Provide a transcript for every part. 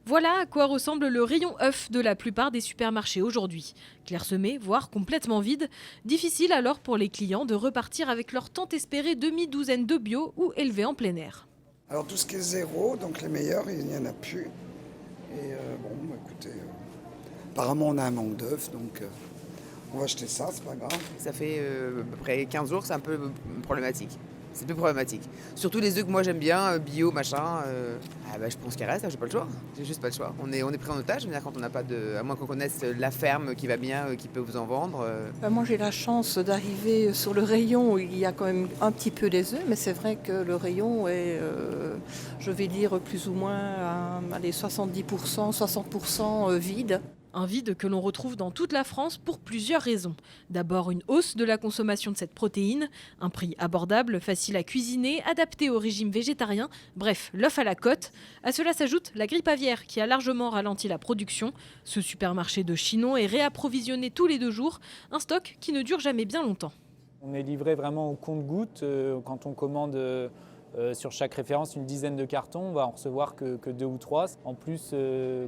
Voilà à quoi ressemble le rayon œuf de la plupart des supermarchés aujourd'hui. Clairsemé, voire complètement vide. Difficile alors pour les clients de repartir avec leur tant espérée demi-douzaine de bio ou élevés en plein air. Alors tout ce qui est zéro, donc les meilleurs, il n'y en a plus. Et bon, bah, écoutez, apparemment on a un manque d'œufs, donc on va acheter ça, c'est pas grave. Ça fait à peu près 15 jours, c'est un peu problématique. C'est plus problématique. Surtout les œufs que moi j'aime bien, bio, machin. Je pense qu'il reste, j'ai pas le choix. J'ai juste pas le choix. On est pris en otage, c'est-à-dire quand on n'a pas de. À moins qu'on connaisse la ferme qui va bien, qui peut vous en vendre. Moi, j'ai la chance d'arriver sur le rayon où il y a quand même un petit peu des œufs, mais c'est vrai que le rayon est, je vais dire, plus ou moins à 70%, 60% vide. Un vide que l'on retrouve dans toute la France pour plusieurs raisons. D'abord une hausse de la consommation de cette protéine, un prix abordable, facile à cuisiner, adapté au régime végétarien, bref, l'œuf à la cote. À cela s'ajoute la grippe aviaire qui a largement ralenti la production. Ce supermarché de Chinon est réapprovisionné tous les 2 jours, un stock qui ne dure jamais bien longtemps. On est livré vraiment au compte-gouttes. Quand on commande sur chaque référence une dizaine de cartons, on va en recevoir que 2 ou 3. En plus,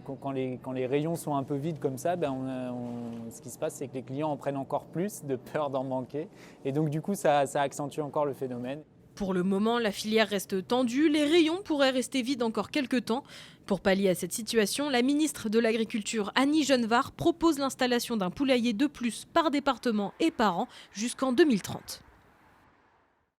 quand les rayons sont un peu vides comme ça, ce qui se passe, c'est que les clients en prennent encore plus de peur d'en manquer. Et donc du coup, ça accentue encore le phénomène. Pour le moment, la filière reste tendue, les rayons pourraient rester vides encore quelques temps. Pour pallier à cette situation, la ministre de l'Agriculture, Annie Genevard, propose l'installation d'un poulailler de plus par département et par an jusqu'en 2030.